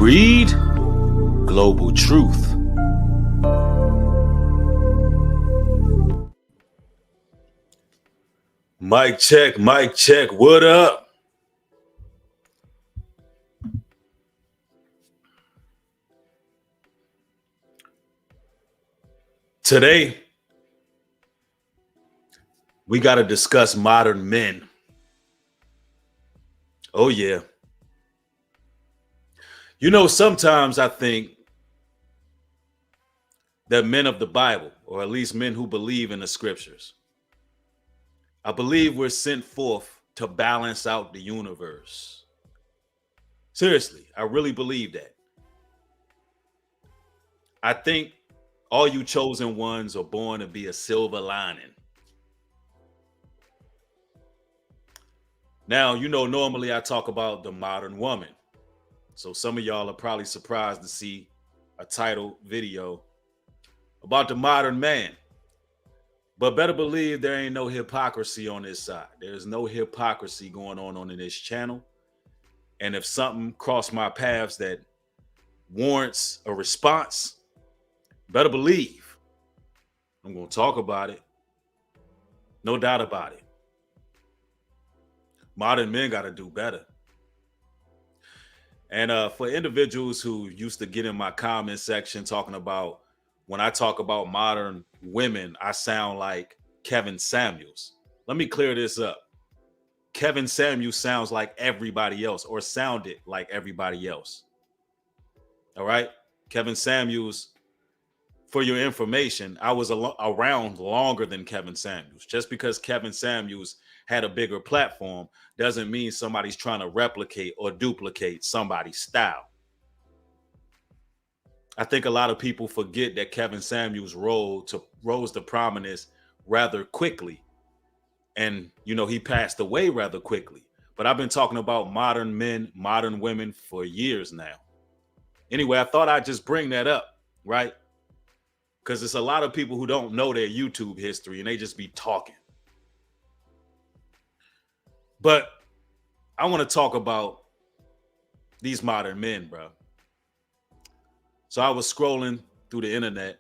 Greed, global truth. Mic check, what up? Today, we got to discuss modern men. Oh, yeah. You know, sometimes I think that men of the Bible, or at least men who believe in the scriptures, I believe we're sent forth to balance out the universe. Seriously, I really believe that. I think all you chosen ones are born to be a silver lining. Now, you know, normally I talk about the modern woman. So some of y'all are probably surprised to see a title video about the modern man. But better believe there ain't no hypocrisy on this side. There's no hypocrisy going on in this channel. And if something crossed my paths that warrants a response, better believe I'm going to talk about it. No doubt about it. Modern men got to do better. And for individuals who used to get in my comment section talking about when I talk about modern women, I sound like Kevin Samuels. Let me clear this up. Kevin Samuels sounds like everybody else, or sounded like everybody else. All right? Kevin Samuels, for your information, I was around longer than Kevin Samuels. Just because Kevin Samuels had a bigger platform doesn't mean somebody's trying to replicate or duplicate somebody's style. I think a lot of people forget that Kevin Samuels rose to prominence rather quickly. And, you know, he passed away rather quickly. But I've been talking about modern men, modern women for years now. Anyway, I thought I'd just bring that up, right? Because it's a lot of people who don't know their YouTube history and they just be talking. But I want to talk about these modern men, bro. So I was scrolling through the internet.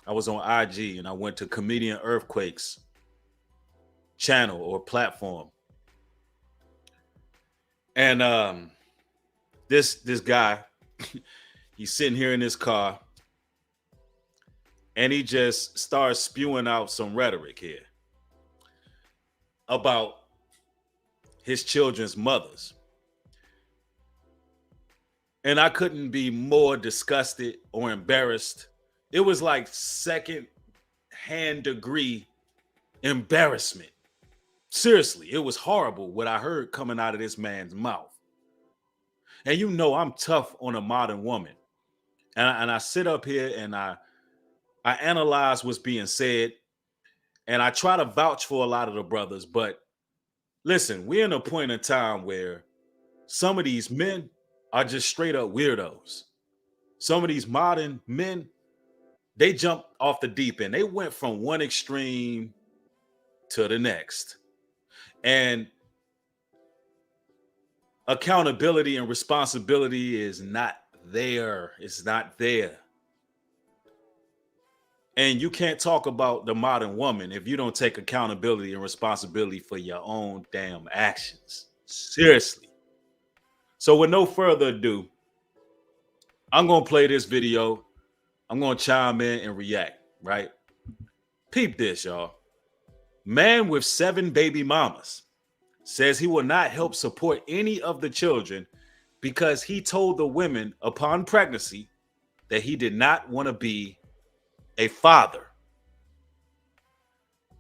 I was on IG and I went to Comedian Earthquake's channel or platform. And this guy, he's sitting here in his car and he just starts spewing out some rhetoric here about his children's mothers. And I couldn't be more disgusted or embarrassed. It was like second-hand degree embarrassment. Seriously, it was horrible what I heard coming out of this man's mouth. And you know I'm tough on a modern woman. And I sit up here and I analyze what's being said. And I try to vouch for a lot of the brothers. But listen, we're in a point in time where some of these men are just straight up weirdos. Some of these modern men, they jumped off the deep end. They went from one extreme to the next. And accountability and responsibility is not there. It's not there. And you can't talk about the modern woman if you don't take accountability and responsibility for your own damn actions. Seriously. So with no further ado, I'm going to play this video. I'm going to chime in and react, right? Peep this, y'all. Man with 7 baby mamas says he will not help support any of the children because he told the women upon pregnancy that he did not want to be a father.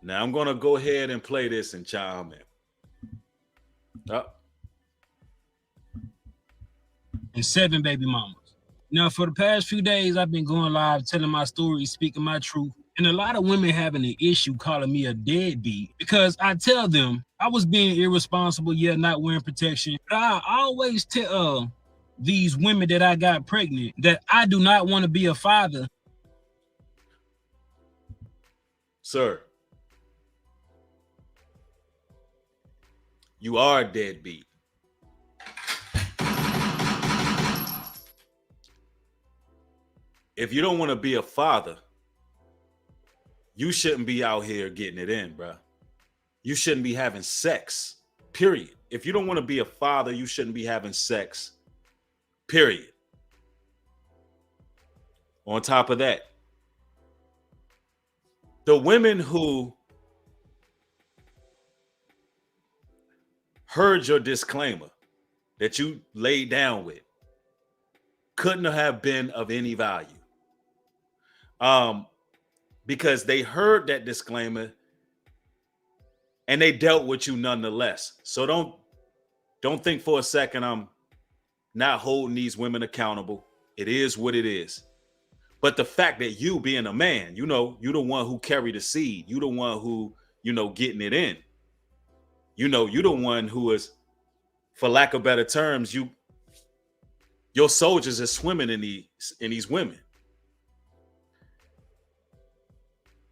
Now I'm going to go ahead and play this and chime in. And 7 baby mamas. Now, for the past few days, I've been going live, telling my story, speaking my truth. And a lot of women having an issue calling me a deadbeat because I tell them I was being irresponsible, not wearing protection. But I always tell these women that I got pregnant that I do not want to be a father. Sir, you are a deadbeat. if you don't want to be a father, you shouldn't be out here getting it in, bro. You shouldn't be having sex, period. If you don't want to be a father, you shouldn't be having sex, period. On top of that, the women who heard your disclaimer that you laid down with couldn't have been of any value. Because they heard that disclaimer and they dealt with you nonetheless. So don't think for a second I'm not holding these women accountable. It is what it is. But the fact that you being a man, you the one who carried the seed, you the one who, getting it in. You the one who is, for lack of better terms, your soldiers are swimming in these women.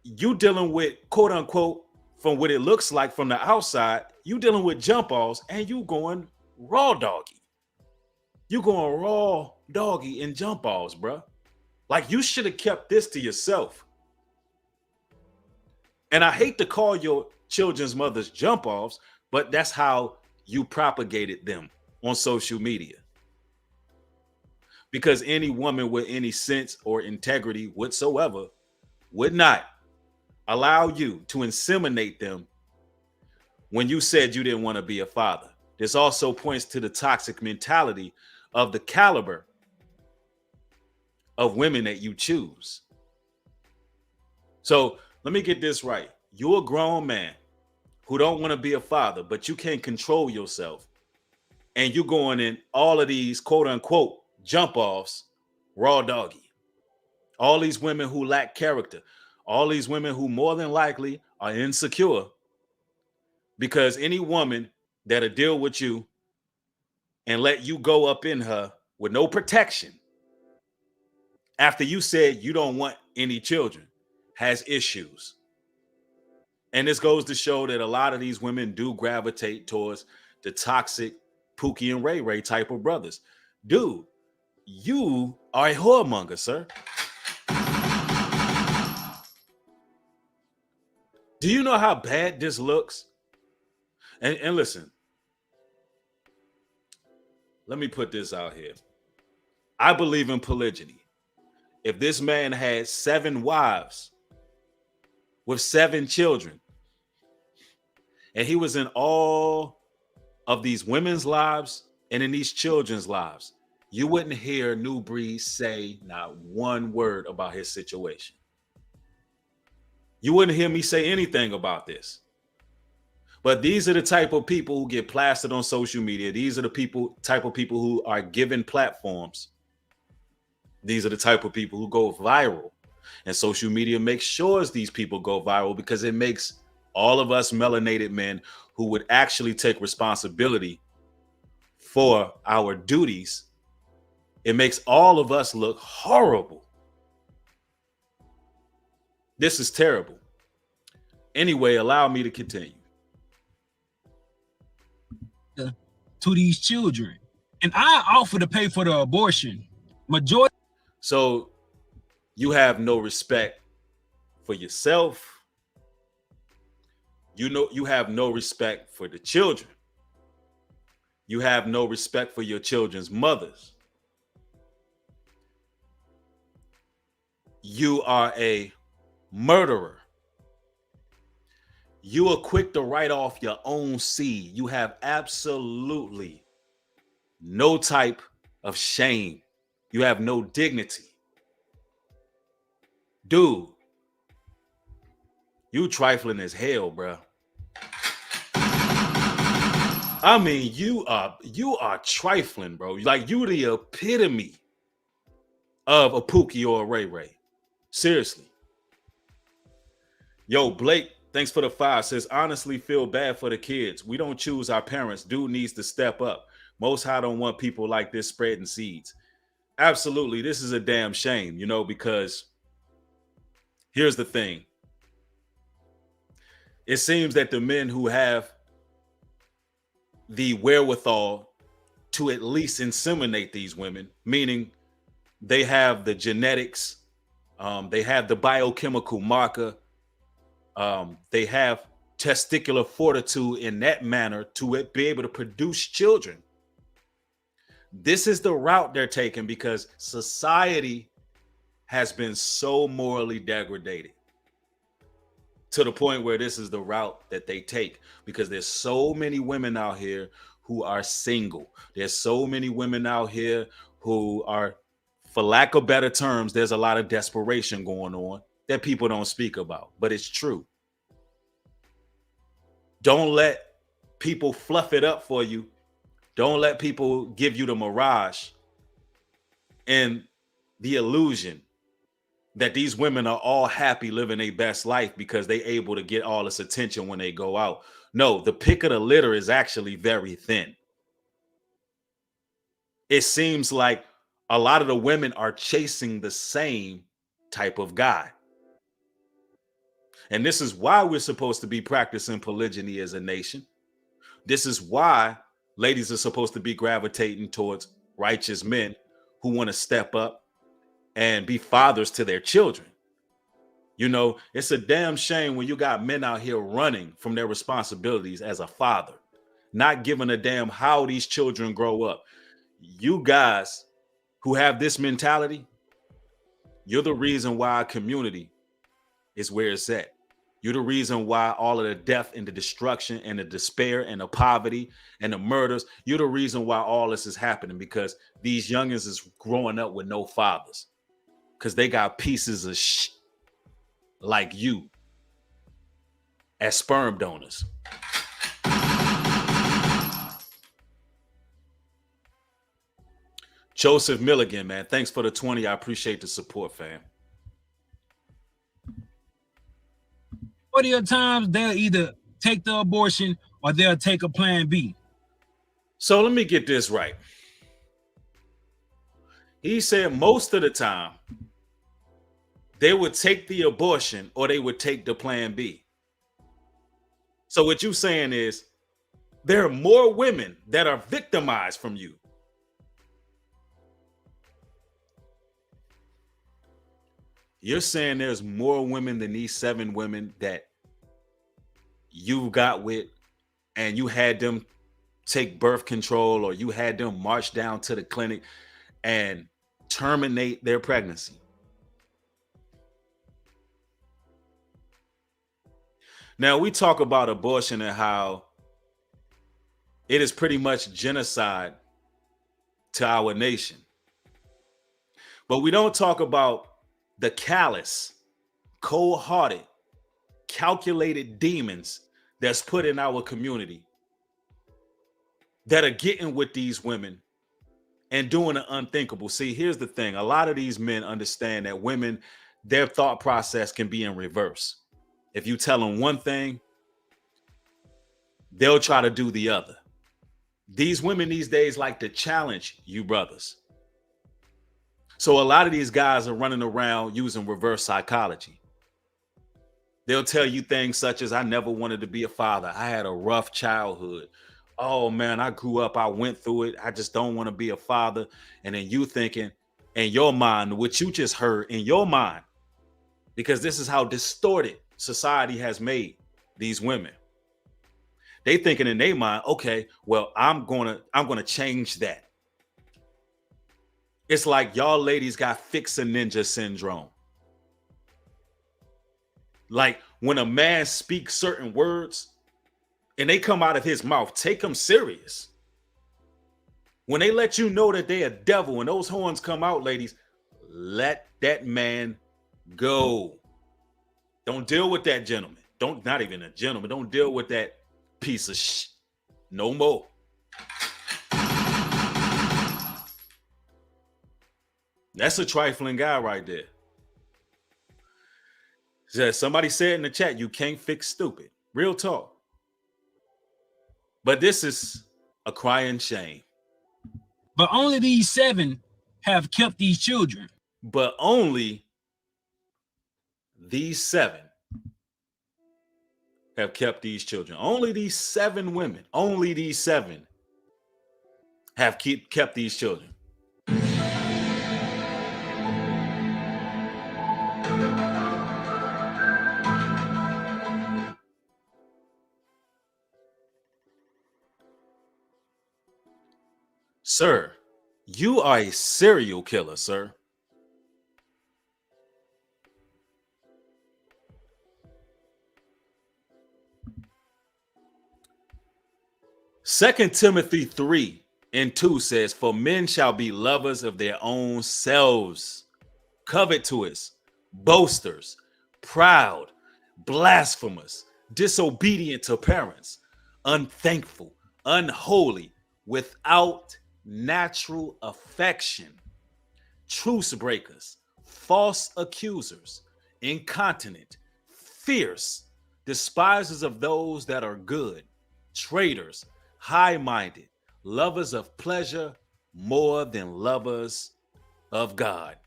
You dealing with, quote unquote, from what it looks like from the outside, you dealing with jump offs and you going raw doggy. You going raw doggy in jump offs, bro. Like, you should have kept this to yourself. And I hate to call your children's mothers jump offs, but that's how you propagated them on social media. Because any woman with any sense or integrity whatsoever would not allow you to inseminate them when you said you didn't want to be a father. This also points to the toxic mentality of the caliber of women that you choose. So let me get this right. You're a grown man who don't want to be a father, but you can't control yourself. And you're going in all of these quote unquote jump offs, raw doggy. All these women who lack character, all these women who more than likely are insecure, because any woman that'll deal with you and let you go up in her with no protection after you said you don't want any children has issues. And this goes to show that a lot of these women do gravitate towards the toxic Pookie and Ray Ray type of brothers. Dude, you are a whoremonger, sir. Do you know how bad this looks? And listen, let me put this out here. I believe in polygyny. If this man had 7 wives with 7 children, and he was in all of these women's lives and in these children's lives, you wouldn't hear New Breed say not one word about his situation. You wouldn't hear me say anything about this. But these are the type of people who get plastered on social media. These are the type of people who are given platforms. These are the type of people who go viral. And social media makes sure these people go viral because it makes all of us melanated men who would actually take responsibility for our duties. It makes all of us look horrible. This is terrible. Anyway, allow me to continue. To these children. And I offer to pay for the abortion. Majority. So you have no respect for yourself. You have no respect for the children. You have no respect for your children's mothers. You are a murderer. You are quick to write off your own seed. You have absolutely no type of shame. You have no dignity. Dude, you trifling as hell, bro. I mean, you are trifling, bro. Like, you the epitome of a Pookie or a Ray Ray. Seriously. Yo, Blake, thanks for the 5. Says, honestly feel bad for the kids. We don't choose our parents. Dude needs to step up. Most High don't want people like this spreading seeds. Absolutely. This is a damn shame, because here's the thing. It seems that the men who have the wherewithal to at least inseminate these women, meaning they have the genetics They have the biochemical marker. They have testicular fortitude in that manner to be able to produce children. This is the route they're taking because society has been so morally degraded to the point where this is the route that they take, because there's so many women out here who are single. There's so many women out here who are, for lack of better terms, there's a lot of desperation going on that people don't speak about, but it's true. Don't let people fluff it up for you. Don't let people give you the mirage and the illusion that these women are all happy living their best life because they able to get all this attention when they go out. No, the pick of the litter is actually very thin. It seems like a lot of the women are chasing the same type of guy. And this is why we're supposed to be practicing polygyny as a nation. This is why ladies are supposed to be gravitating towards righteous men who want to step up and be fathers to their children. You know, it's a damn shame when you got men out here running from their responsibilities as a father, not giving a damn how these children grow up. You guys who have this mentality, you're the reason why our community is where it's at. You're the reason why all of the death and the destruction and the despair and the poverty and the murders, you're the reason why all this is happening, because these youngins is growing up with no fathers because they got pieces of shit like you as sperm donors. Joseph Milligan, man, thanks for the 20. I appreciate the support, fam. 40 of times they'll either take the abortion or they'll take a plan B. So let me get this right. He said most of the time they would take the abortion or they would take the plan B. So what you're saying is there are more women that are victimized from you. You're saying there's more women than these 7 women that you got with and you had them take birth control, or you had them march down to the clinic and terminate their pregnancy. Now, we talk about abortion and how it is pretty much genocide to our nation. But we don't talk about the callous, cold-hearted, calculated demons that's put in our community that are getting with these women and doing the unthinkable. See, here's the thing. A lot of these men understand that women, their thought process can be in reverse. If you tell them one thing, they'll try to do the other. These women these days like to challenge you brothers. So a lot of these guys are running around using reverse psychology. They'll tell you things such as, I never wanted to be a father. I had a rough childhood. Oh man, I grew up, I went through it. I just don't want to be a father. And then you thinking in your mind, what you just heard in your mind, because this is how distorted society has made these women. They thinking in their mind, okay, well, I'm gonna change that. It's like y'all ladies got fix a ninja syndrome. Like when a man speaks certain words and they come out of his mouth, take them serious. When they let you know that they're a devil and those horns come out, ladies, let that man go. Don't deal with that gentleman. Not even a gentleman. Don't deal with that piece of shit. No more. That's a trifling guy right there. Somebody said in the chat, you can't fix stupid. Real talk. But this is a crying shame. But only these 7 have kept these children. But only these 7 have kept these children. Only these 7 women, only these 7 have kept these children. Sir, you are a serial killer, sir. Second Timothy 3:2 says, "For men shall be lovers of their own selves, covetous, boasters, proud, blasphemous, disobedient to parents, unthankful, unholy, without natural affection, truce breakers, false accusers, incontinent, fierce, despisers of those that are good, traitors, high minded, lovers of pleasure more than lovers of God."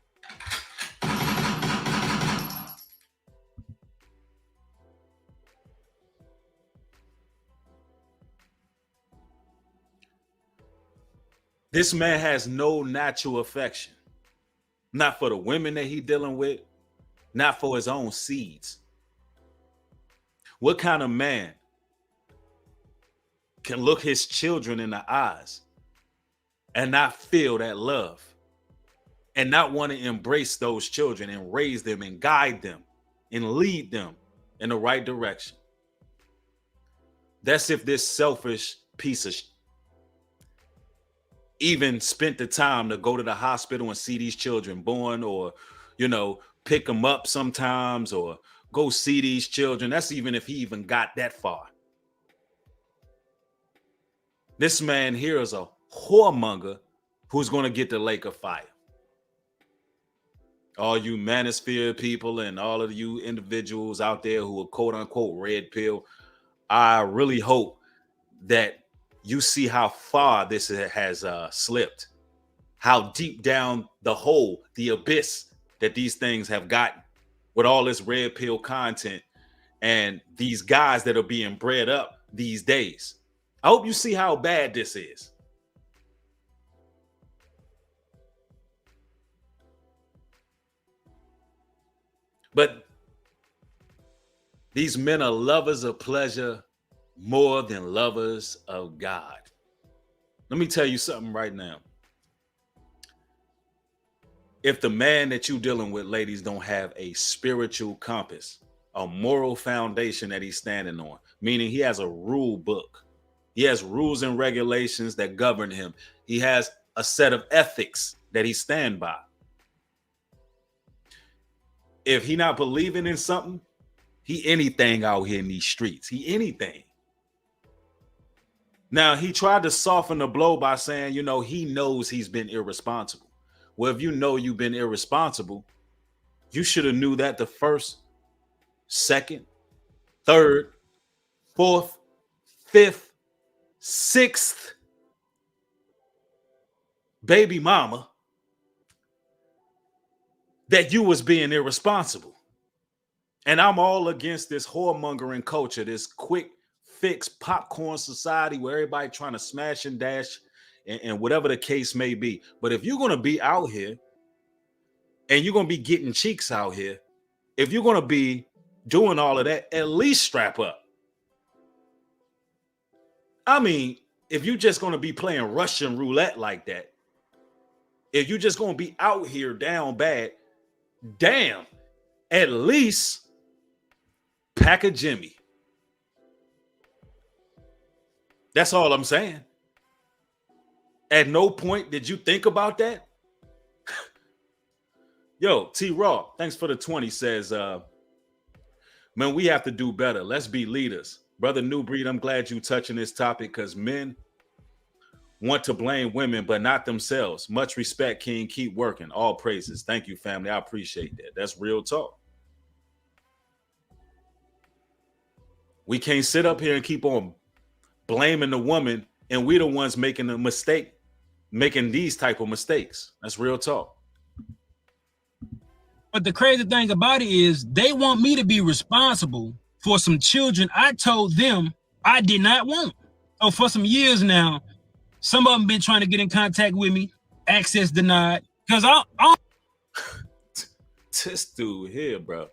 This man has no natural affection, not for the women that he's dealing with, not for his own seeds. What kind of man can look his children in the eyes and not feel that love and not want to embrace those children and raise them and guide them and lead them in the right direction? That's if this selfish piece of even spent the time to go to the hospital and see these children born, or, pick them up sometimes, or go see these children. That's even if he even got that far. This man here is a whoremonger who's going to get the lake of fire. All you manosphere people and all of you individuals out there who are quote unquote red pill, I really hope that you see how far this has slipped, how deep down the hole, the abyss that these things have gotten with all this red pill content and these guys that are being bred up these days. I hope you see how bad this is. But these men are lovers of pleasure more than lovers of God. Let me tell you something right now. If the man that you're dealing with, ladies, don't have a spiritual compass, a moral foundation that he's standing on, meaning he has a rule book, he has rules and regulations that govern him, he has a set of ethics that he stand by. If he not believing in something, he anything out here in these streets. He anything. Now, he tried to soften the blow by saying, he knows he's been irresponsible. Well, if you know you've been irresponsible, you should have knew that the first, second, third, fourth, fifth, sixth baby mama that you was being irresponsible. And I'm all against this whoremongering culture, this quick fix popcorn society where everybody trying to smash and dash and whatever the case may be. But if you're going to be out here and you're going to be getting cheeks out here, if you're going to be doing all of that, at least strap up. I mean, if you're just going to be playing Russian roulette like that, if you're just going to be out here down bad, damn, at least pack a Jimmy. That's all I'm saying. At no point did you think about that? Yo, T Raw, thanks for the 20, says, man, we have to do better. Let's be leaders. Brother New Breed, I'm glad you touching this topic because men want to blame women, but not themselves. Much respect, King. Keep working. All praises. Thank you, family. I appreciate that. That's real talk. We can't sit up here and keep on blaming the woman, and we're the ones making the mistake, making these type of mistakes. That's real talk. But the crazy thing about it is they want me to be responsible for some children I told them I did not want. Oh, for some years now, some of them been trying to get in contact with me, access denied, because I This dude here, bro.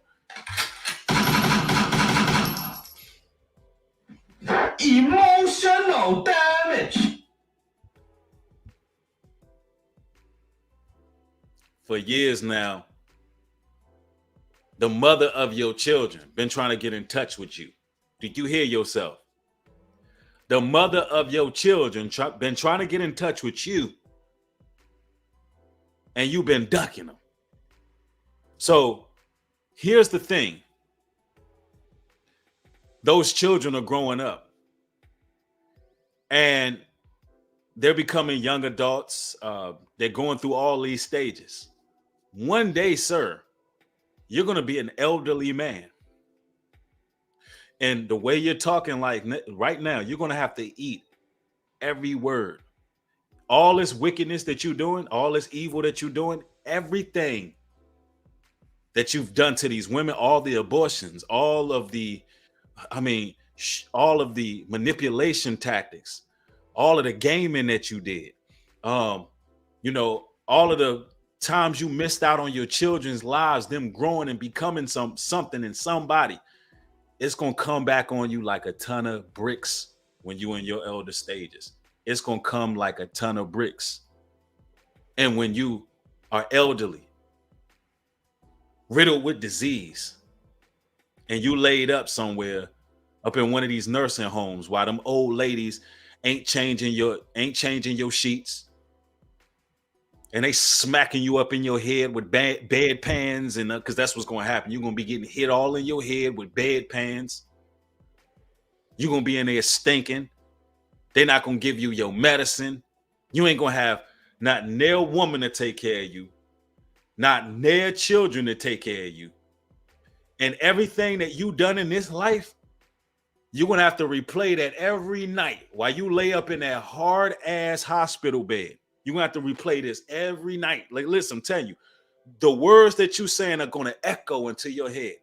Emotional damage. for years now, the mother of your children been trying to get in touch with you. Did you hear yourself? The mother of your children been trying to get in touch with you, and you've been ducking them. So here's the thing. Those children are growing up, and they're becoming young adults. They're going through all these stages. One day, sir, you're going to be an elderly man. And the way you're talking like right now, you're going to have to eat every word. All this wickedness that you're doing, all this evil that you're doing, everything that you've done to these women, all the abortions, all of the manipulation tactics, all of the gaming that you did, all of the times you missed out on your children's lives, them growing and becoming something and somebody, it's going to come back on you like a ton of bricks when you're in your elder stages. It's going to come like a ton of bricks. And when you are elderly, riddled with disease, and you laid up somewhere up in one of these nursing homes while them old ladies ain't changing your sheets, and they smacking you up in your head with bed pans, and because that's what's going to happen. You're going to be getting hit all in your head with bed pans. You're going to be in there stinking. They're not going to give you your medicine. You ain't going to have not near woman to take care of you, not near children to take care of you. And everything that you done in this life, you're going to have to replay that every night while you lay up in that hard ass hospital bed. You're going to have to replay this every night. Like, listen, I'm telling you, the words that you're saying are going to echo into your head.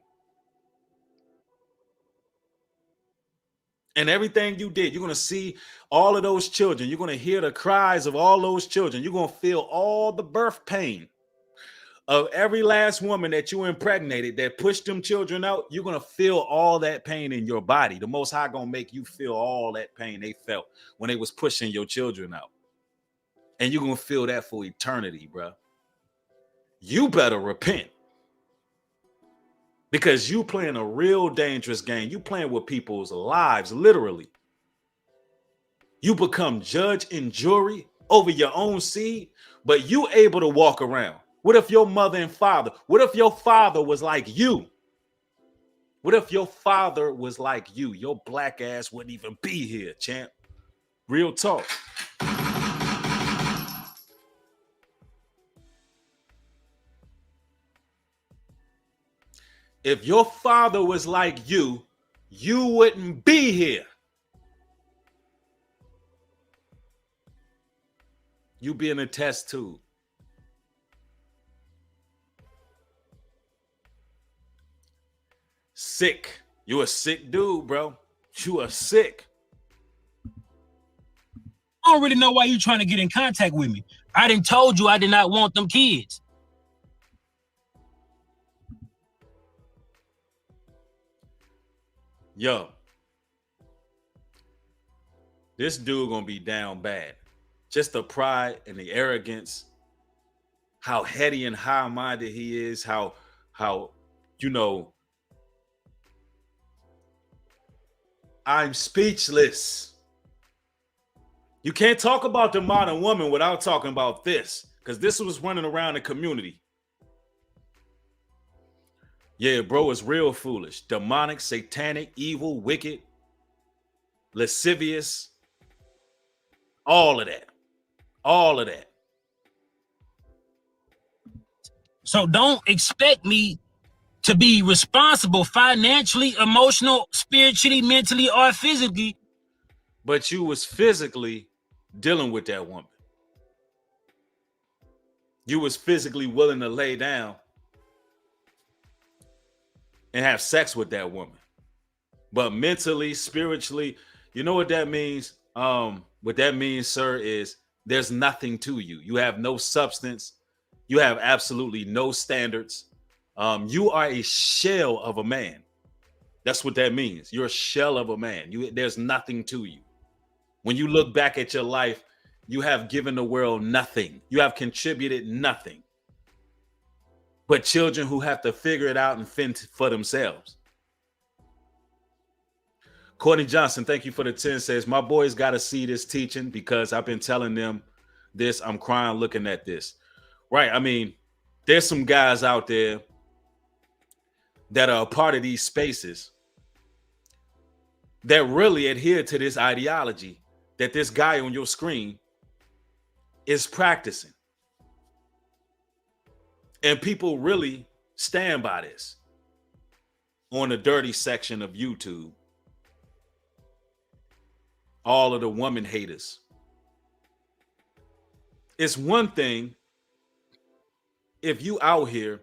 And everything you did, you're going to see all of those children. You're going to hear the cries of all those children. You're going to feel all the birth pain of every last woman that you impregnated that pushed them children out. You're going to feel all that pain in your body. The Most High going to make you feel all that pain they felt when they was pushing your children out. And you're going to feel that for eternity, bro. You better repent. Because you playing a real dangerous game. You playing with people's lives, literally. You become judge and jury over your own seed, but you able to walk around. What if your mother and father, what if your father was like you? What if your father was like you? Your black ass wouldn't even be here, champ. Real talk. If your father was like you, you wouldn't be here. You'd be in a test tube. Sick. You a sick dude, bro. You are sick. I don't really know why you trying to get in contact with me. I done told you I did not want them kids. Yo, this dude gonna be down bad. Just the pride and the arrogance, how heady and high-minded he is, how I'm speechless. You can't talk about the modern woman without talking about this, because this was running around the community. Yeah, bro, is real foolish. Demonic, satanic, evil, wicked, lascivious. All of that. All of that. So don't expect me to be responsible financially, emotional, spiritually, mentally, or physically. But you was physically dealing with that woman. You was physically willing to lay down and have sex with that woman. But mentally, spiritually, you know what that means? What that means, sir, is there's nothing to you. You have no substance. You have absolutely no standards. You are a shell of a man. That's what that means. You're a shell of a man. There's nothing to you. When you look back at your life, you have given the world nothing. You have contributed nothing. but children who have to figure it out and fend for themselves. Courtney Johnson, thank you for the 10, says, my boys got to see this teaching because I've been telling them this. I'm crying looking at this. Right. I mean, there's some guys out there that are a part of these spaces that really adhere to this ideology that this guy on your screen is practicing. And people really stand by this on the dirty section of YouTube. All of the woman haters. It's one thing if you out here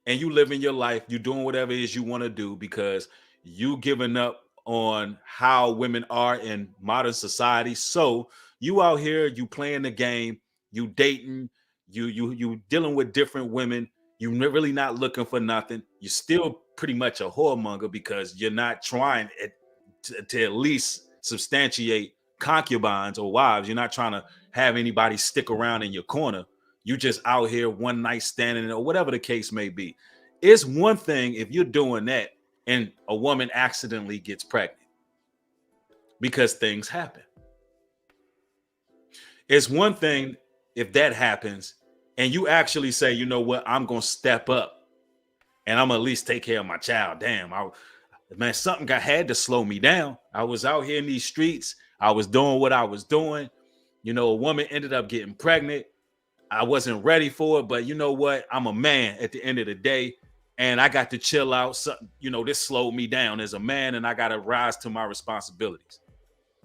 and you living your life, you doing whatever it is you want to do because you giving up on how women are in modern society. So you out here, you playing the game, you dating, you dealing with different women. You're really not looking for nothing. You're still pretty much a whoremonger because you're not trying to at least substantiate concubines or wives. You're not trying to have anybody stick around in your corner. You just out here one night standing or whatever the case may be. It's one thing if you're doing that and a woman accidentally gets pregnant because things happen. It's one thing if that happens and you actually say, you know what, I'm going to step up and I'm at least take care of my child. Damn, man, something had to slow me down. I was out here in these streets. I was doing what I was doing. You know, a woman ended up getting pregnant. I wasn't ready for it, but you know what? I'm a man at the end of the day, and I got to chill out. So, you know, this slowed me down as a man, and I got to rise to my responsibilities.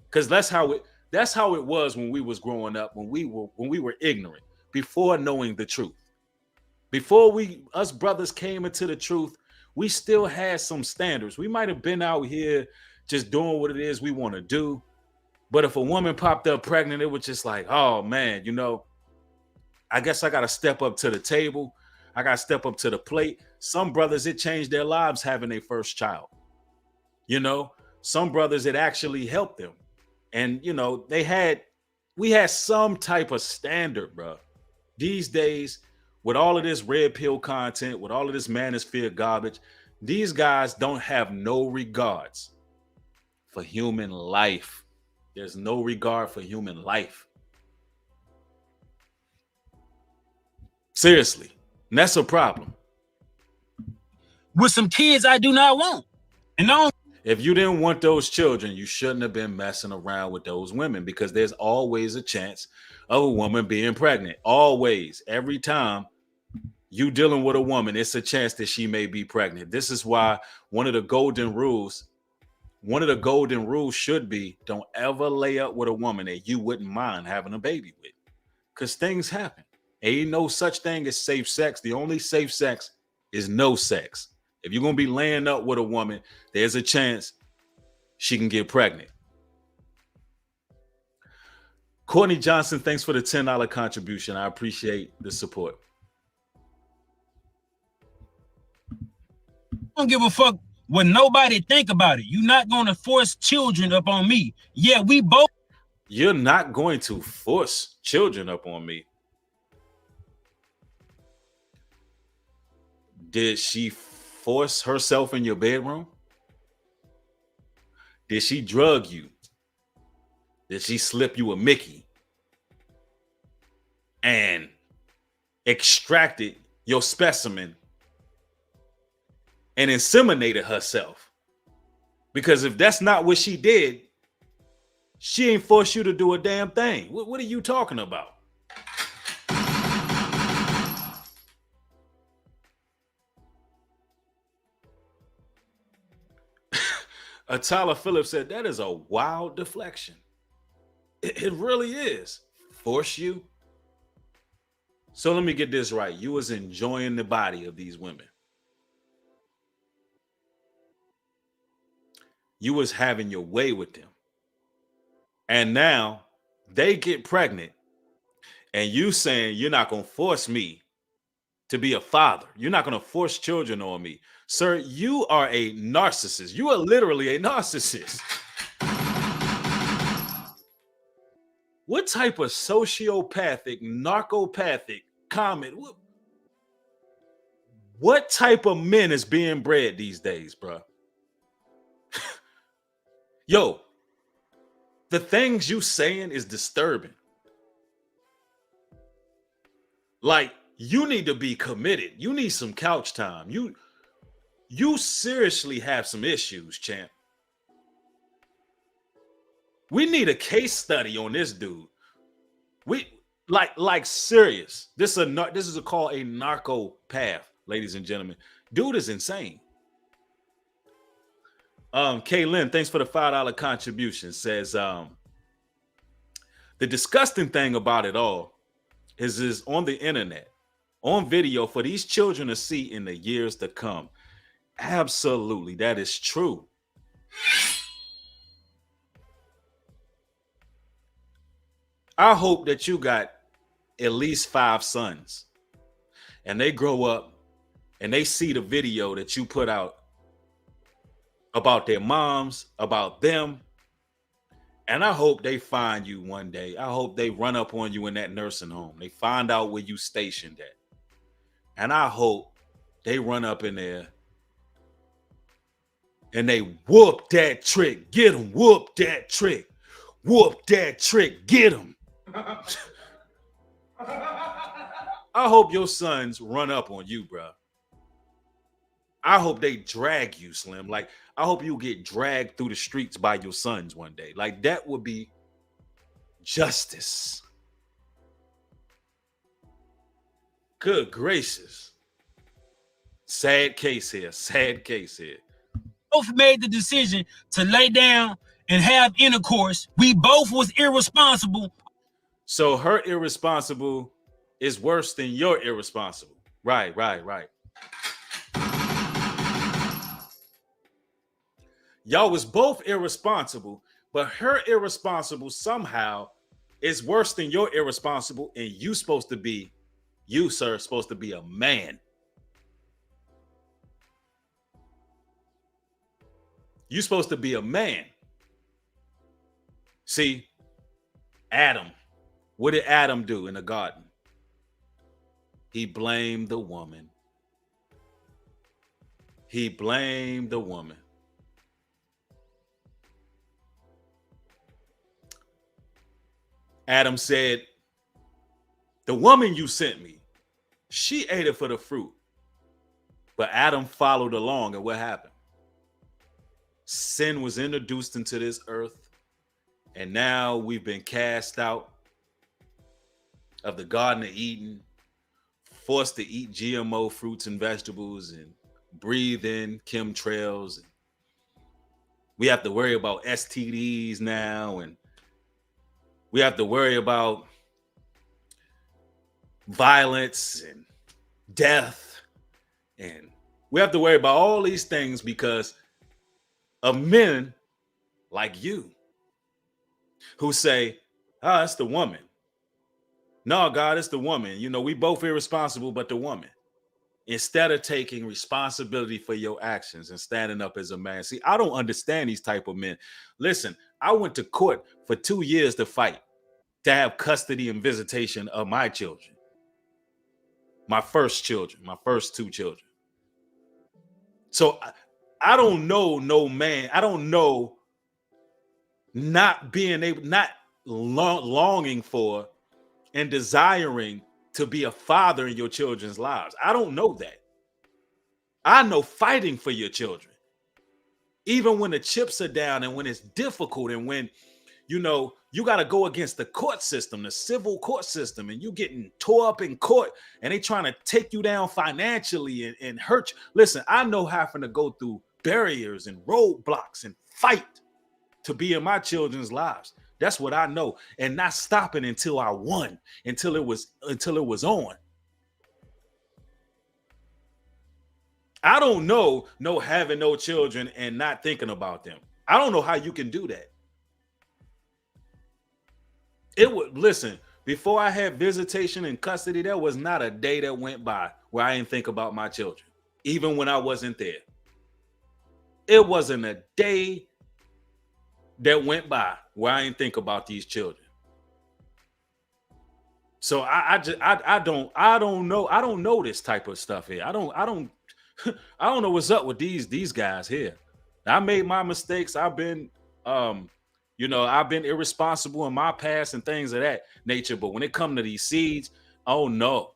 Because that's how it was when we was growing up, when we were ignorant, before knowing the truth. Before us brothers came into the truth, we still had some standards. We might have been out here just doing what it is we want to do. But if a woman popped up pregnant, it was just like, oh man, you know, I guess I got to step up to the table. I got to step up to the plate. Some brothers, it changed their lives having their first child. You know, some brothers, it actually helped them. And, you know, we had some type of standard, bro. These days, with all of this red pill content, with all of this manosphere garbage, these guys don't have no regards for human life. There's no regard for human life. Seriously. And that's a problem. With some kids I do not want. And if you didn't want those children, you shouldn't have been messing around with those women because there's always a chance of a woman being pregnant. Always. Every time you dealing with a woman, it's a chance that she may be pregnant. This is why one of the golden rules should be don't ever lay up with a woman that you wouldn't mind having a baby with. Because things happen. Ain't no such thing as safe sex. The only safe sex is no sex. If you're going to be laying up with a woman, there's a chance she can get pregnant. Courtney Johnson, thanks for the $10 contribution. I appreciate the support. I don't give a fuck what nobody think about it. You're not going to force children up on me. Yeah, we both. You're not going to force children up on me. Did she force herself in your bedroom? Did she drug you? Did she slip you a Mickey and extracted your specimen and inseminated herself? Because if that's not what she did, she ain't forced you to do a damn thing. What are you talking about? Tyler Phillips said, that is a wild deflection. It really is. Force you? So let me get this right. You was enjoying the body of these women. You was having your way with them. And now they get pregnant. And you saying you're not going to force me to be a father. You're not going to force children on me. Sir, you are a narcissist. You are literally a narcissist. What type of sociopathic, narcopathic comment? What type of men is being bred these days, bro? Yo, the things you saying is disturbing. Like, you need to be committed. You need some couch time. You seriously have some issues, champ. We need a case study on this dude. We like serious. This is a call a narco path, ladies and gentlemen. Dude is insane. Kaylin, thanks for the $5 contribution. Says the disgusting thing about it all is on the internet, on video for these children to see in the years to come. Absolutely, that is true. I hope that you got at least 5 sons and they grow up and they see the video that you put out about their moms, about them. And I hope they find you one day. I hope they run up on you in that nursing home. They find out where you stationed at. And I hope they run up in there and they whoop that trick. Get them. Whoop that trick. Whoop that trick. Get them. I hope your sons run up on you, bro. I hope they drag you, Slim. Like, I hope you get dragged through the streets by your sons one day. Like, that would be justice. Good gracious. Sad case here. Sad case here. Both made the decision to lay down and have intercourse. We both was irresponsible. So her irresponsible is worse than your irresponsible. Right. Y'all was both irresponsible, but her irresponsible somehow is worse than your irresponsible, and you, sir, supposed to be a man. You supposed to be a man. See, Adam. What did Adam do in the garden? He blamed the woman. He blamed the woman. Adam said, the woman you sent me, she ate it for the fruit. But Adam followed along, and what happened? Sin was introduced into this earth, and now we've been cast out of the Garden of Eden, forced to eat GMO fruits and vegetables and breathe in chemtrails. We have to worry about STDs now, and we have to worry about violence and death, and we have to worry about all these things because of men like you who say, oh, it's the woman. No, God, it's the woman. You know, we both irresponsible, but the woman. Instead of taking responsibility for your actions and standing up as a man. See, I don't understand these type of men. Listen, I went to court for 2 years to fight, to have custody and visitation of my children. My first 2 children. So I don't know no man. I don't know not being able, not longing for and desiring to be a father in your children's lives. I don't know that. I know fighting for your children. Even when the chips are down and when it's difficult and when, you know, you got to go against the court system, the civil court system, and you getting tore up in court and they trying to take you down financially and hurt you. Listen, I know having to go through barriers and roadblocks and fight to be in my children's lives. That's what I know, and not stopping until I won, until it was on. I don't know having no children and not thinking about them. I don't know how you can do that. Listen, before I had visitation and custody, there was not a day that went by where I didn't think about my children, even when I wasn't there. It wasn't a day that went by where I didn't think about these children. So I don't know. I don't know this type of stuff here. I don't I don't know what's up with these guys here. I made my mistakes. I've been um I've been irresponsible in my past and things of that nature. But when it comes to these seeds, oh no,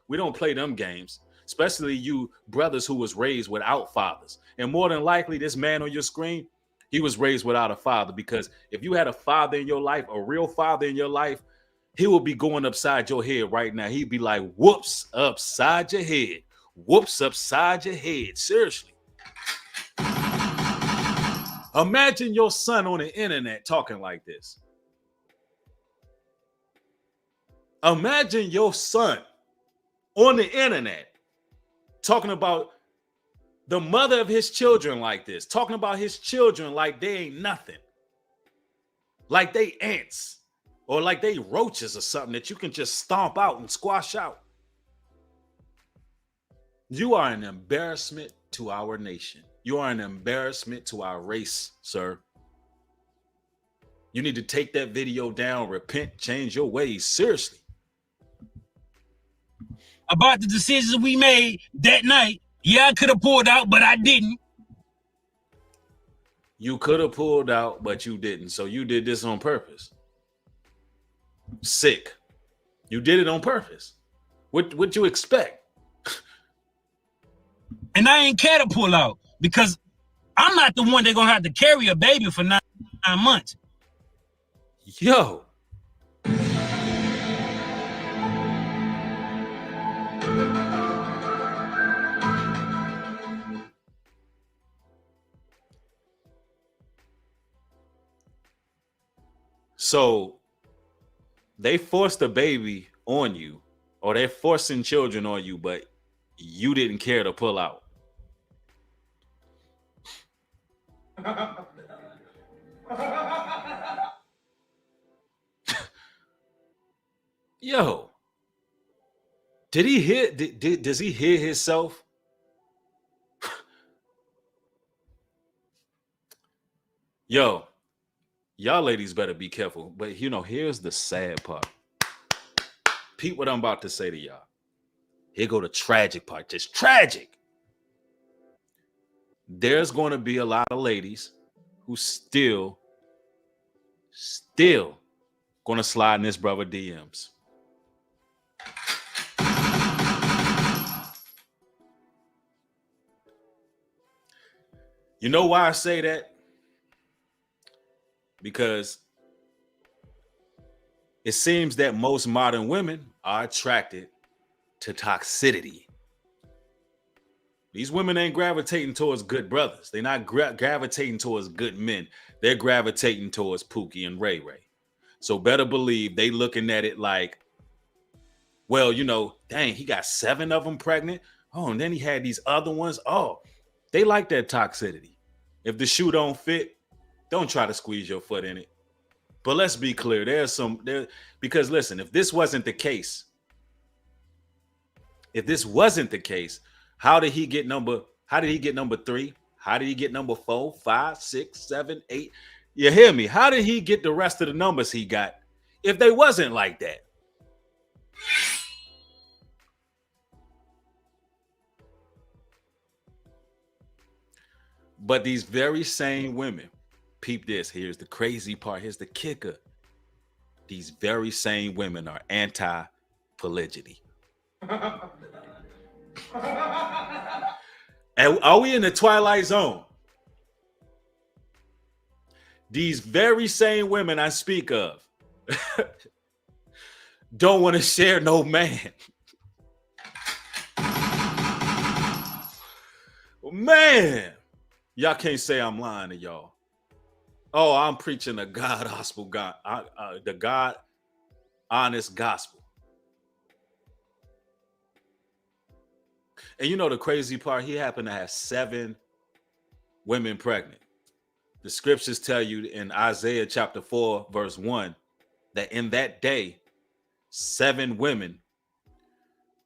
we don't play them games. Especially you brothers who was raised without fathers. And more than likely, this man on your screen, he was raised without a father. Because if you had a father in your life, a real father in your life, he will be going upside your head right now. He'd be like, whoops, upside your head. Whoops, upside your head. Seriously. Imagine your son on the internet talking like this. Imagine your son on the internet talking about the mother of his children like this, talking about his children like they ain't nothing, like they ants or like they roaches or something that you can just stomp out and squash out. You are an embarrassment to our nation. You are an embarrassment to our race, sir. You need to take that video down, repent, change your ways. Seriously. About the decisions we made that night, yeah, I could have pulled out, but I didn't. You could have pulled out, but you didn't. So you did this on purpose. Sick. You did it on purpose. What you expect? And I ain't care to pull out because I'm not the one that's gonna have to carry a baby for 9 months. Yo. So they forced a baby on you, or they're forcing children on you, but you didn't care to pull out. Yo, did he hear? Does he hear himself? Yo, y'all ladies better be careful. But here's the sad part. Peep what I'm about to say to y'all. Here go the tragic part. Just tragic. There's going to be a lot of ladies who still going to slide in this brother DMs. You know why I say that? Because it seems that most modern women are attracted to toxicity. These women ain't gravitating towards good brothers. They're not gravitating towards good men. They're gravitating towards Pookie and Ray Ray. So better believe they looking at it like, well, dang, he got 7 of them pregnant. Oh, and then he had these other ones. Oh, they like that toxicity. If the shoe don't fit, don't try to squeeze your foot in it. But let's be clear. Because listen, if this wasn't the case, how did he get number 3? How did he get number 4, 5, 6, 7, 8? You hear me? How did he get the rest of the numbers he got if they wasn't like that? But these very same women, peep this, here's the crazy part, here's the kicker. These very same women are anti-polygyny. And are we in the twilight zone? These very same women I speak of don't want to share no man. Man, y'all can't say I'm lying to y'all. Oh, I'm preaching the God gospel, the God honest gospel. And the crazy part, he happened to have 7 women pregnant. The scriptures tell you in Isaiah chapter 4, verse 1, that in that day, 7 women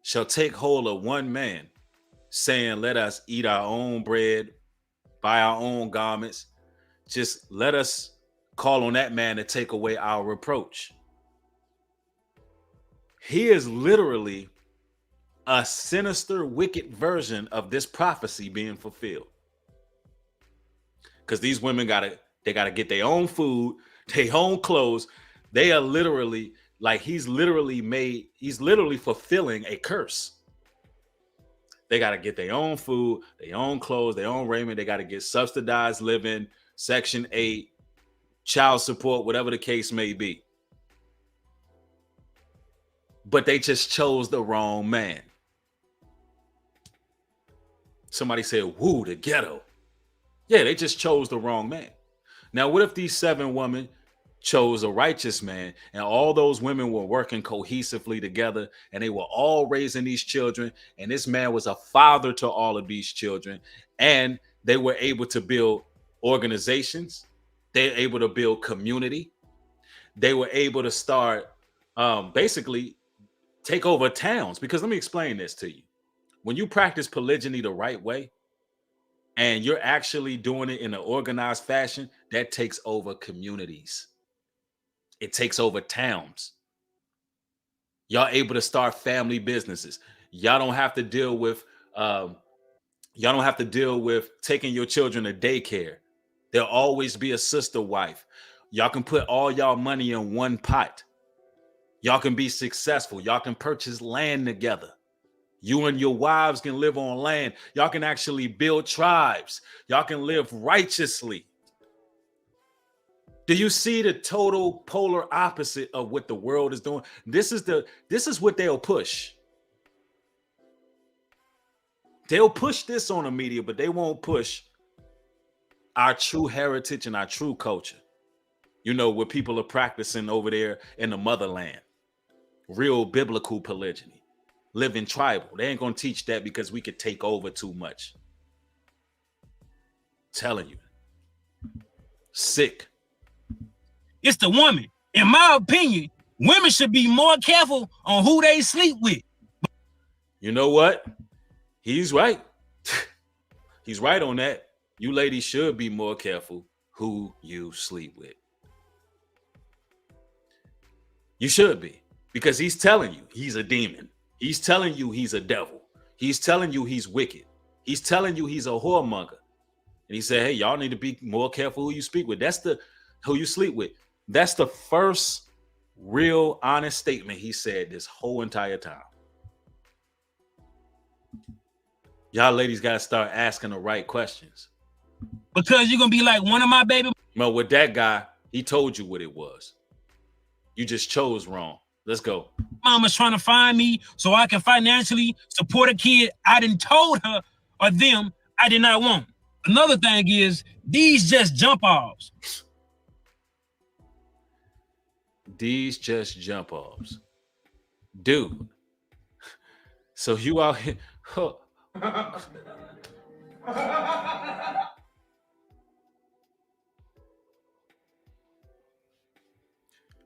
shall take hold of one man, saying, let us eat our own bread, buy our own garments. Just let us call on that man to take away our reproach. He is literally a sinister, wicked version of this prophecy being fulfilled. Because these women gotta get their own food, their own clothes. They are literally like he's literally fulfilling a curse. They gotta get their own food, their own clothes, their own raiment. They gotta get subsidized living, Section 8, child support, whatever the case may be. But they just chose the wrong man. Somebody said, woo, the ghetto. Yeah, they just chose the wrong man. Now, what if these 7 women chose a righteous man and all those women were working cohesively together and they were all raising these children and this man was a father to all of these children and they were able to build organizations, they're able to build community, they were able to start basically take over towns. Because let me explain this to you. When you practice polygyny the right way and you're actually doing it in an organized fashion, that takes over communities. It takes over towns. Y'all able to start family businesses. Y'all don't have to deal with taking your children to daycare. There'll always be a sister wife. Y'all can put all y'all money in one pot. Y'all can be successful. Y'all can purchase land together. You and your wives can live on land. Y'all can actually build tribes. Y'all can live righteously. Do you see the total polar opposite of what the world is doing? This is what they'll push. They'll push this on the media, but they won't push our true heritage and our true culture. You know, what people are practicing over there in the motherland. Real biblical polygyny. Living tribal. They ain't gonna teach that because we could take over too much. Telling you. Sick. It's the woman. In my opinion, women should be more careful on who they sleep with. You know what? He's right. He's right on that. You ladies should be more careful who you sleep with. You should be. Because he's telling you he's a demon. He's telling you he's a devil. He's telling you he's wicked. He's telling you he's a whoremonger. And he said, hey, y'all need to be more careful who you speak with. Who you sleep with. That's the first real honest statement he said this whole entire time. Y'all ladies got to start asking the right questions. Because you're going to be like one of my baby. Well, with that guy, he told you what it was. You just chose wrong. Let's go. Mama's trying to find me so I can financially support a kid I done told her or them I did not want. Another thing is, these just jump offs. These just jump offs. Dude. So you out here. Huh.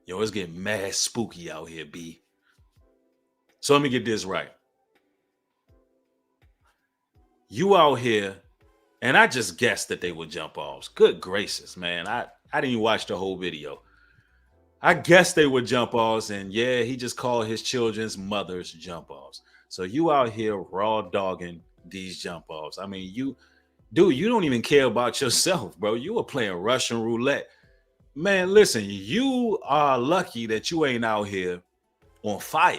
Yo, it's getting mad spooky out here, B. So let me get this right. You out here, and I just guessed that they were jump offs. Good gracious, man. I didn't even watch the whole video. I guess they were jump offs, and yeah, he just called his children's mothers jump offs. So you out here raw dogging these jump offs. I mean, you don't even care about yourself, bro. You were playing Russian roulette. Man, listen, you are lucky that you ain't out here on fire.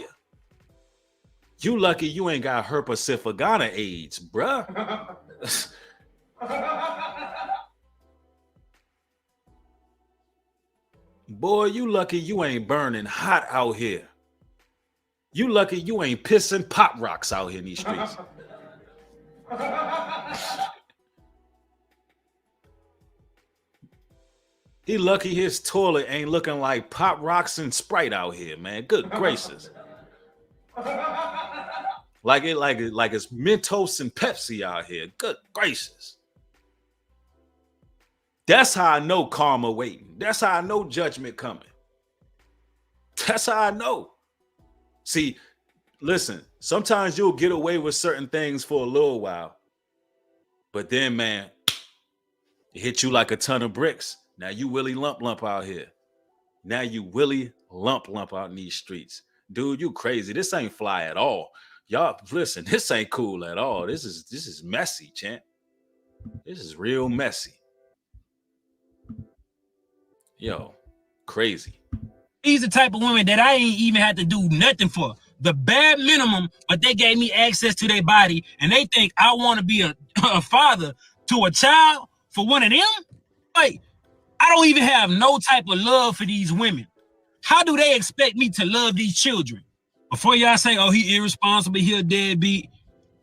You lucky you ain't got herpesiphagonia AIDS, bruh. Boy, you lucky you ain't burning hot out here. You lucky you ain't pissing pop rocks out here in these streets. He lucky his toilet ain't looking like Pop Rocks and Sprite out here, man. Good gracious. Like it's Mentos and Pepsi out here. Good gracious. That's how I know karma waiting. That's how I know judgment coming. That's how I know. See, listen, sometimes you'll get away with certain things for a little while. But then, man, it hit you like a ton of bricks. Now you Willie Lump out here. Now you Willie Lump out in these streets. dude, you crazy. This ain't fly at all. Y'all, listen, this ain't cool at all. This is messy, champ. This is real messy. Yo, crazy. These the type of women that I ain't even had to do nothing for. The bare minimum, but they gave me access to their body, and they think I want to be a father to a child for one of them? Like, I don't even have no type of love for these women. How do they expect me to love these children? Before y'all say, oh, he irresponsible, he a deadbeat,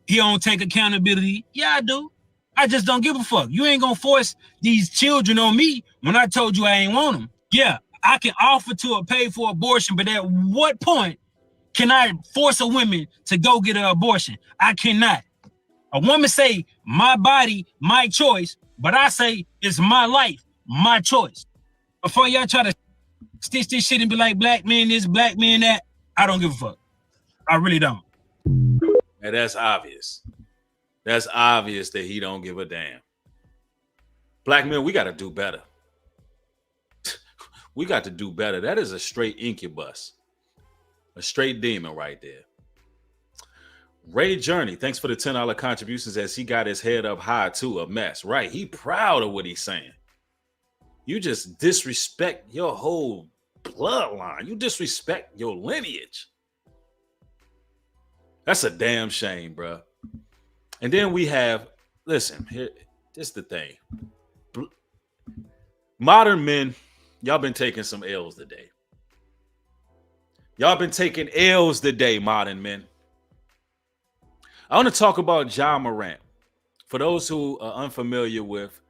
he don't take accountability. Yeah, I do. I just don't give a fuck. You ain't gonna force these children on me when I told you I ain't want them. Yeah, I can offer to pay for abortion, but at what point can I force a woman to go get an abortion? I cannot. A woman say, my body, my choice, but I say, it's my life, my choice. Before y'all try to stitch this shit and be like, black man this, black man that, I don't give a fuck. I really don't. And that's obvious. That's obvious that he don't give a damn. Black men, we got to do better. We got to do better. That is a straight incubus. A straight demon right there. Ray Journey, thanks for the $10 contributions as he got his head up high to a mess. Right, he proud of what he's saying. You just disrespect your whole bloodline. You disrespect your lineage. That's a damn shame, bro. And then we have, listen, here, this is the thing. Modern men, y'all been taking some L's today. Y'all been taking L's today, modern men. I want to talk about Ja Morant. For those who are unfamiliar with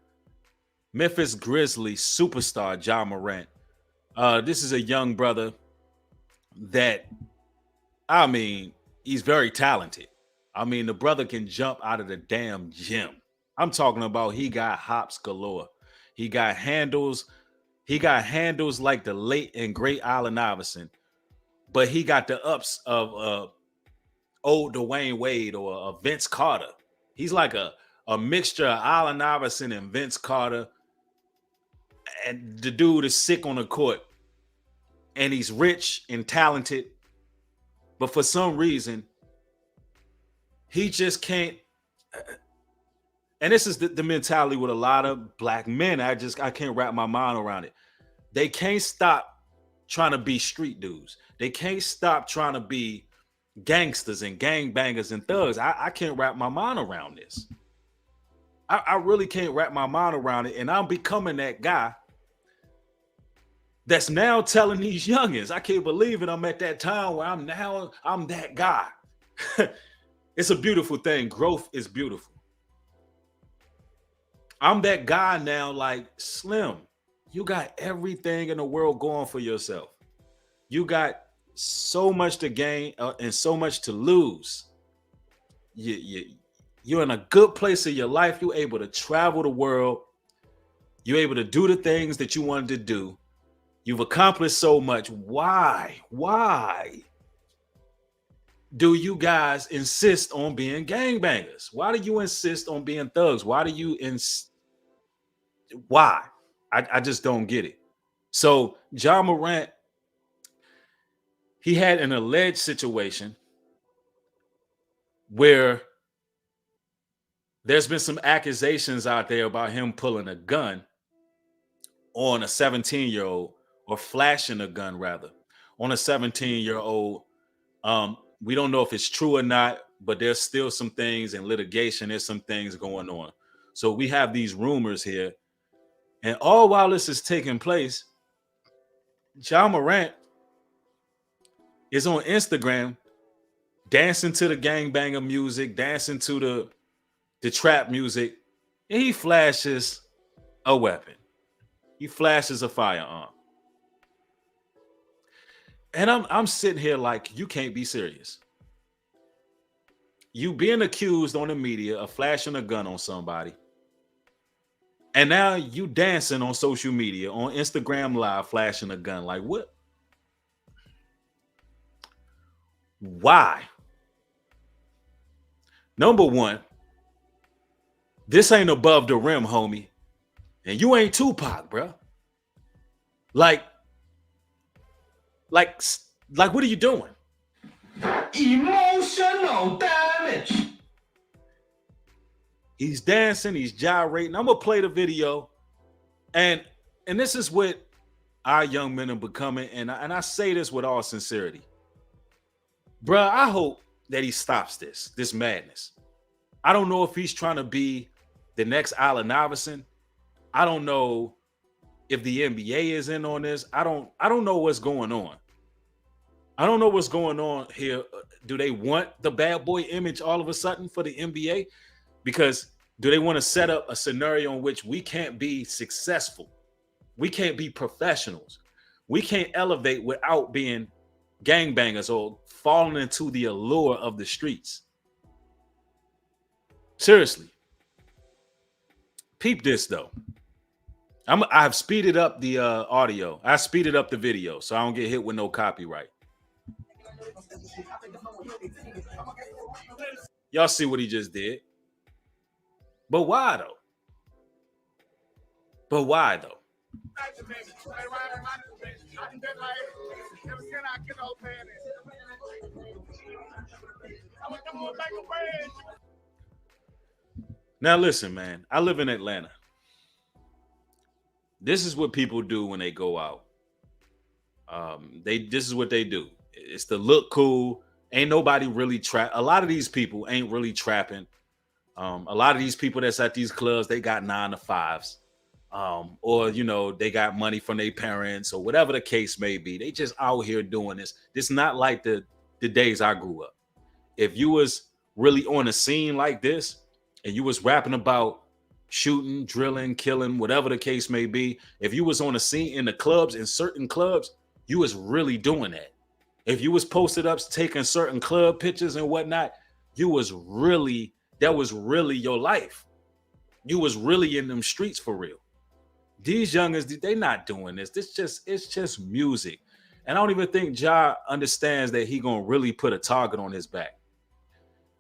Memphis Grizzlies superstar Ja Morant, this is a young brother that, I mean, he's very talented. I mean, the brother can jump out of the damn gym. I'm talking about he got hops galore. He got handles. He got handles like the late and great Allen Iverson. But he got the ups of old Dwayne Wade or a Vince Carter. He's like a mixture of Allen Iverson and Vince Carter. And the dude is sick on the court. And he's rich and talented. But for some reason, he just can't. And this is the mentality with a lot of black men. I can't wrap my mind around it. They can't stop trying to be street dudes. They can't stop trying to be gangsters and gangbangers and thugs. I can't wrap my mind around this. I really can't wrap my mind around it. And I'm becoming that guy that's now telling these youngins, I can't believe it. I'm at that time where I'm that guy. It's a beautiful thing. Growth is beautiful. I'm that guy now, like, Slim, you got everything in the world going for yourself. You got so much to gain and so much to lose. You're in a good place in your life. You're able to travel the world. You're able to do the things that you wanted to do. You've accomplished so much. Why do you guys insist on being gangbangers? Why do you insist on being thugs? Why do you why? I just don't get it. So Ja Morant, he had an alleged situation where there's been some accusations out there about him pulling a gun on a 17-year-old, or flashing a gun rather, on a 17-year-old. We don't know if it's true or not, but there's still some things in litigation. There's some things going on. So we have these rumors here. And all while this is taking place, Ja Morant is on Instagram dancing to the gangbanger music, dancing to the trap music, and he flashes a weapon. He flashes a firearm. And I'm sitting here like, you can't be serious. You being accused on the media of flashing a gun on somebody. And now you dancing on social media, on Instagram Live, flashing a gun. Like, what? Why? Number one, this ain't above the rim, homie. And you ain't Tupac, bro. Like, what are you doing? Emotional damage. He's dancing, he's gyrating. I'm gonna play the video, and this is what our young men are becoming. And I say this with all sincerity, bruh. I hope that he stops this madness. I don't know if he's trying to be the next Allen Iverson. I don't know if the NBA is in on this. I don't know what's going on. I don't know what's going on here. Do they want the bad boy image all of a sudden for the NBA? Because do they want to set up a scenario in which we can't be successful? We can't be professionals. We can't elevate without being gangbangers or falling into the allure of the streets. Seriously. Peep this though. I've speeded up the audio. I speeded up the video so I don't get hit with no copyright. Y'all see what he just did? But why though? But why though? Now listen, man. I live in Atlanta. This is what people do when they go out. This is what they do. It's to look cool. Ain't nobody really trap. A lot of these people ain't really trapping. A lot of these people that's at these clubs, they got 9 to 5s. Or they got money from their parents or whatever the case may be. They just out here doing this. This not like the days I grew up. If you was really on a scene like this and you was rapping about shooting, drilling, killing, whatever the case may be, if you was on a scene in the clubs, in certain clubs, you was really doing that. If you was posted up taking certain club pictures and whatnot, that was really your life. You was really in them streets for real. These youngers, they not doing this. It's just music. And I don't even think Ja understands that he gonna really put a target on his back.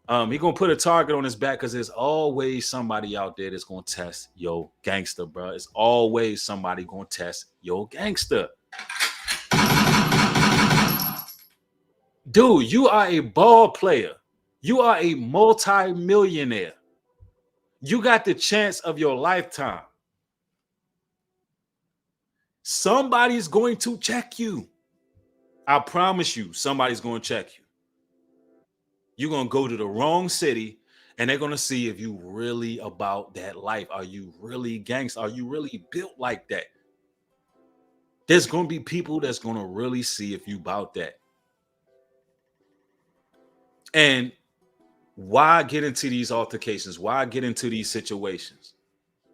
He gonna put a target on his back because there's always somebody out there that's gonna test your gangster, bro. It's always somebody gonna test your gangster. Dude, you are a ball player. You are a multi-millionaire. You got the chance of your lifetime. Somebody's going to check you. I promise you, somebody's going to check you. You're going to go to the wrong city and they're going to see if you really about that life. Are you really gangster? Are you really built like that? There's going to be people that's going to really see if you about that. And why get into these altercations? Why get into these situations?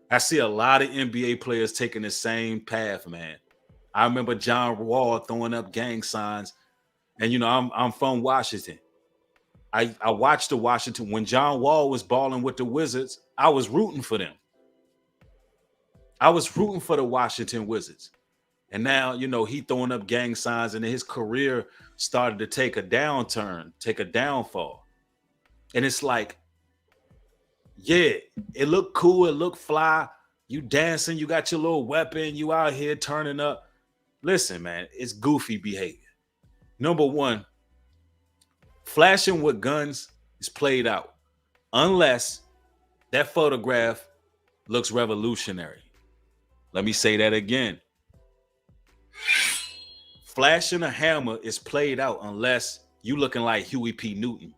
I see a lot of NBA players taking the same path, man. I remember John Wall throwing up gang signs. And, I'm from Washington. I watched the Washington. When John Wall was balling with the Wizards, I was rooting for them. I was rooting for the Washington Wizards. And now, he throwing up gang signs and his career started to take a downturn, take a downfall. And it's like, yeah, it looked cool. It looked fly. You dancing, you got your little weapon. You out here turning up. Listen, man, it's goofy behavior. Number one, flashing with guns is played out unless that photograph looks revolutionary. Let me say that again. Flashing a hammer is played out unless you looking like Huey P. Newton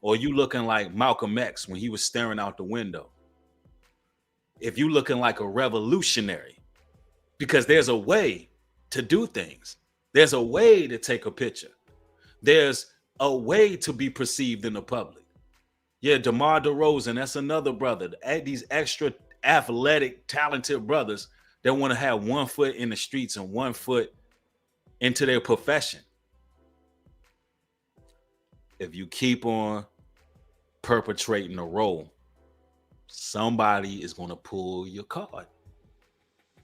or you looking like Malcolm X when he was staring out the window. If you looking like a revolutionary, because there's a way to do things. There's a way to take a picture. There's a way to be perceived in the public. Yeah, DeMar DeRozan, that's another brother. These extra athletic, talented brothers that want to have 1 foot in the streets and 1 foot into their profession. If you keep on perpetrating a role, somebody is going to pull your card.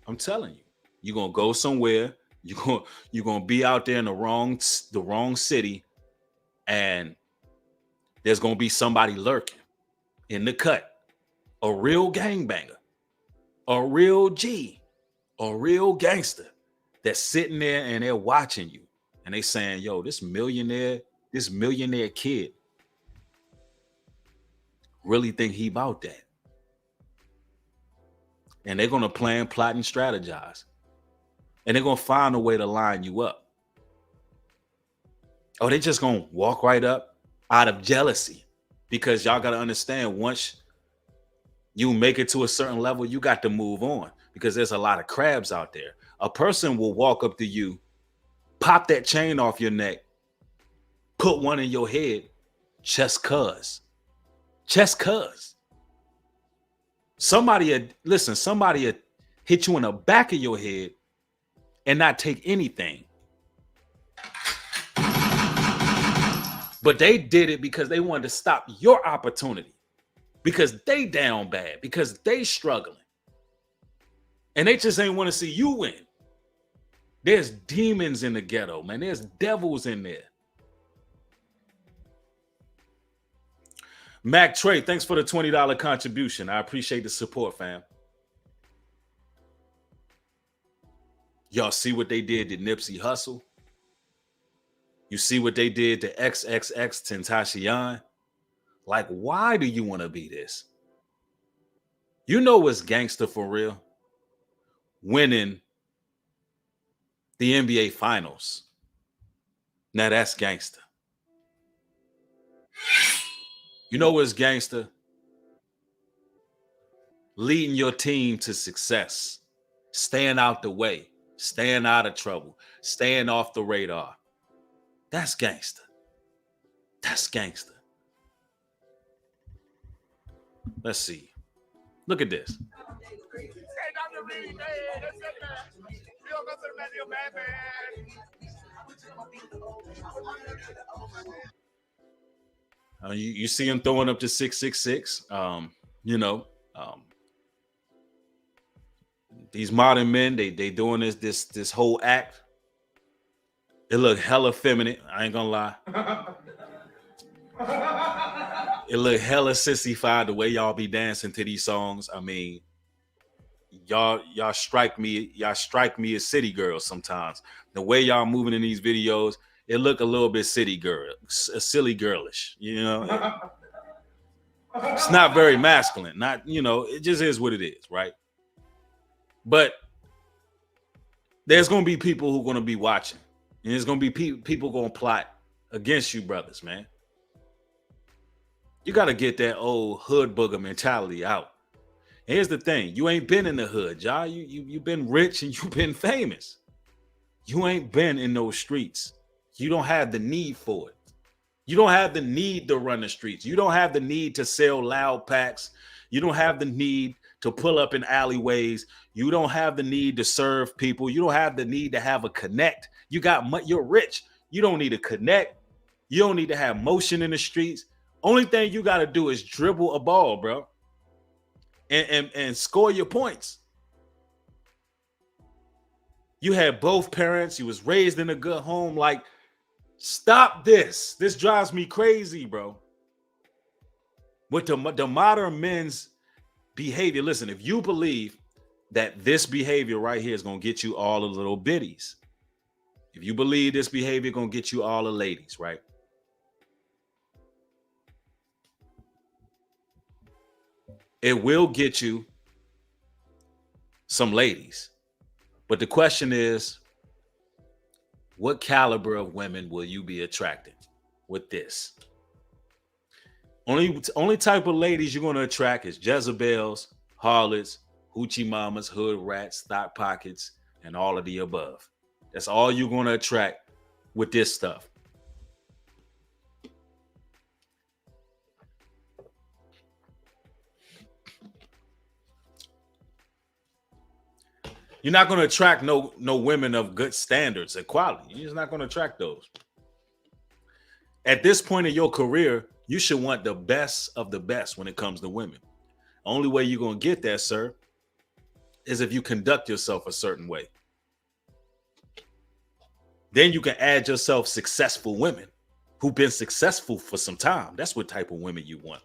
I'm telling you, you're going to go somewhere. You're going to be out there in the wrong city, and there's going to be somebody lurking in the cut, a real gangbanger, a real G, a real gangster that's sitting there and they're watching you and they saying, yo, this millionaire, this millionaire kid really think he about that. And they're going to plan, plot, and strategize. And they're going to find a way to line you up. Or they're just going to walk right up out of jealousy. Because y'all got to understand, once you make it to a certain level, you got to move on. Because there's a lot of crabs out there. A person will walk up to you, pop that chain off your neck, put one in your head, just cuz. Just cuz. Somebody hit you in the back of your head and not take anything. But they did it because they wanted to stop your opportunity. Because they down bad. Because they struggling. And they just ain't want to see you win. There's demons in the ghetto, man. There's devils in there. Mac Trey, thanks for the $20 contribution. I appreciate the support, fam. Y'all see what they did to Nipsey Hussle? You see what they did to XXX Tentacion? Like, why do you want to be this? You know what's gangster for real? Winning the NBA Finals. Now that's gangster. You know what's gangster? Leading your team to success. Staying out the way. Staying out of trouble. Staying off the radar. That's gangster. That's gangster. Let's see. Look at this. You see him throwing up to 666. These modern men, they doing this whole act. It look hella feminine. I ain't gonna lie. It look hella sissified the way y'all be dancing to these songs. I mean, y'all strike me as city girls sometimes. The way y'all moving in these videos, it look a little bit city girl, silly girlish. You know, it's not very masculine. Not, it just is what it is, right? But there's gonna be people who are gonna be watching, and there's gonna be people gonna plot against you, brothers, man. You got to get that old hood booger mentality out. And here's the thing. You ain't been in the hood, y'all. You've been rich and you've been famous. You ain't been in those streets. You don't have the need for it. You don't have the need to run the streets. You don't have the need to sell loud packs. You don't have the need to pull up in alleyways. You don't have the need to serve people. You don't have the need to have a connect. You're rich. You don't need to connect. You don't need to have motion in the streets. Only thing you got to do is dribble a ball, bro, and score your points. You had both parents. You was raised in a good home. Like, stop this. This drives me crazy, bro. With the modern men's behavior. Listen, if you believe that this behavior right here is going to get you all the little biddies, if you believe this behavior going to get you all the ladies, right? It will get you some ladies. But the question is, what caliber of women will you be attracted with this? Only type of ladies you're going to attract is Jezebels, harlots, hoochie mamas, hood rats, stock pockets, and all of the above. That's all you're going to attract with this stuff. You're not going to attract no women of good standards and quality. You're just not going to attract those. At this point in your career, you should want the best of the best when it comes to women. Only way you're going to get that, sir, is if you conduct yourself a certain way. Then you can add yourself successful women who've been successful for some time. That's what type of women you want.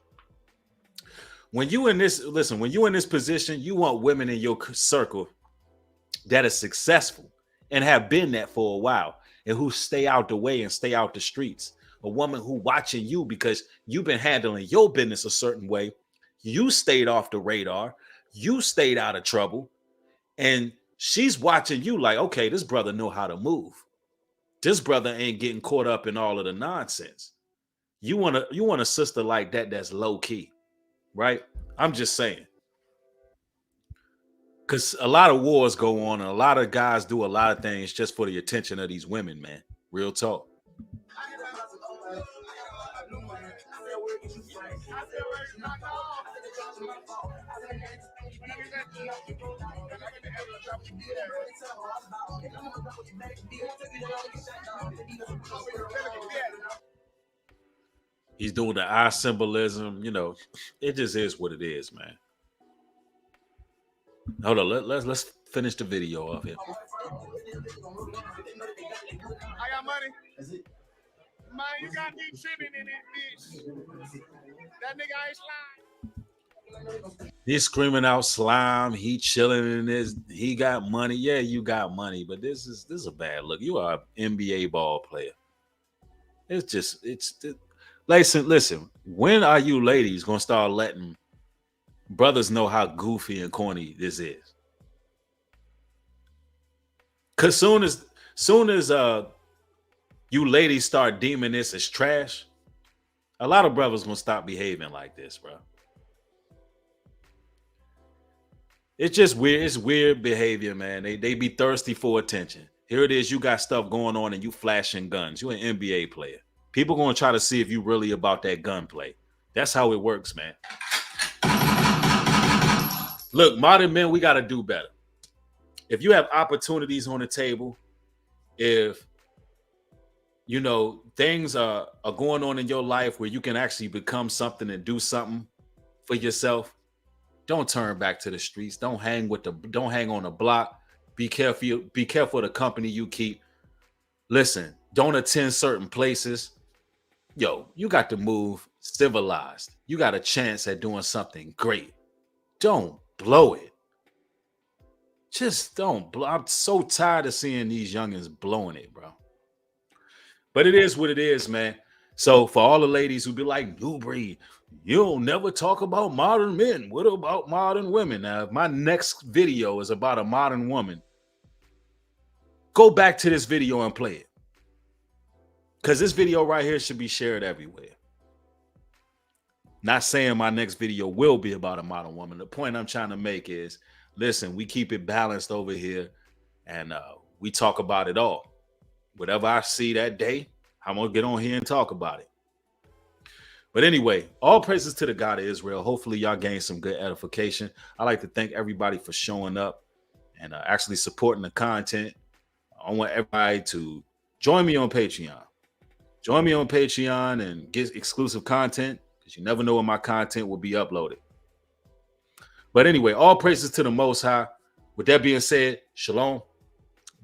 When you in this position, you want women in your circle that is successful and have been that for a while, and who stay out the way and stay out the streets, a woman who watching you because you've been handling your business a certain way. You stayed off the radar. You stayed out of trouble. And she's watching you like, okay, this brother know how to move. This brother ain't getting caught up in all of the nonsense. You want a sister like that that's low key, right? I'm just saying. Because a lot of wars go on and a lot of guys do a lot of things just for the attention of these women, man. Real talk. He's doing the eye symbolism, you know. It just is what it is, man. Hold on, let's finish the video off here. I got money. Man, you got me tripping in this bitch. That nigga ain't slime. He's screaming out slime. He chilling in this. He got money. Yeah, you got money, but this is a bad look. You are an NBA ball player. Listen. When are you ladies gonna start letting brothers know how goofy and corny this is? Cause soon as you ladies start deeming this as trash, a lot of brothers gonna stop behaving like this, bro. It's just weird. It's weird behavior, man. They be thirsty for attention. Here it is. You got stuff going on and you flashing guns. You an NBA player. People gonna try to see if you really about that gunplay. That's how it works, man. Look, modern men, we got to do better. If you have opportunities on the table, if you know things are going on in your life where you can actually become something and do something for yourself, don't turn back to the streets. Don't hang on the block. Be careful of the company you keep. Listen, don't attend certain places. Yo, you got to move civilized. You got a chance at doing something great. Don't blow it. Just don't blow. I'm so tired of seeing these youngins blowing it, bro. But it is what it is, man. So for all the ladies who be like, New Breed, you'll never talk about modern men. What about modern women? Now, if my next video is about a modern woman, go back to this video and play it. Because this video right here should be shared everywhere. Not saying my next video will be about a modern woman. The point I'm trying to make is, listen, we keep it balanced over here and we talk about it all. Whatever I see that day, I'm going to get on here and talk about it. But anyway, all praises to the God of Israel. Hopefully y'all gain some good edification. I'd like to thank everybody for showing up and actually supporting the content. I want everybody to join me on Patreon. Join me on Patreon and get exclusive content because you never know when my content will be uploaded. But anyway, all praises to the Most High. With that being said, shalom,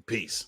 peace.